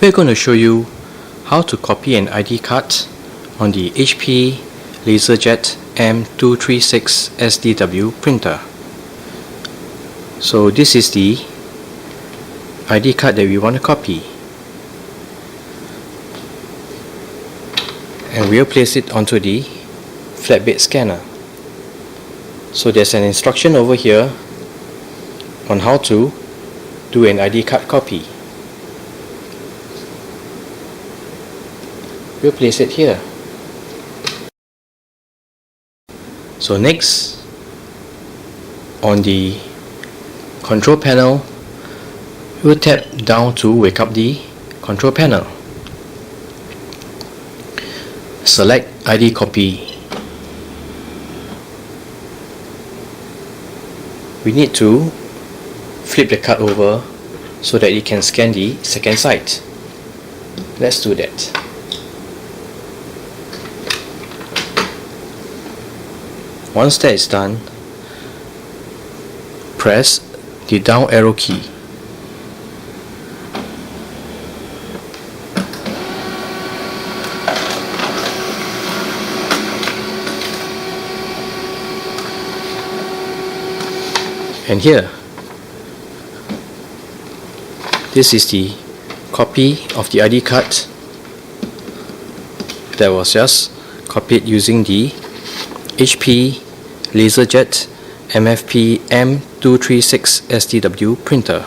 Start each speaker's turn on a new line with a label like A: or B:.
A: We're going to show you how to copy an ID card on the HP LaserJet M236sdw printer. So this is the ID card that we want to copy, and we'll place it onto the flatbed scanner. So there's an instruction over here on how to do an ID card copy. We'll place it here. So next, on the control panel, we'll tap down to wake up the control panel. Select ID copy. We need to flip the card over so that it can scan the second side. Let's do that. Once that is done, press the down arrow key. And here, this is the copy of the ID card that was just copied using the HP LaserJet MFP M236sdw printer.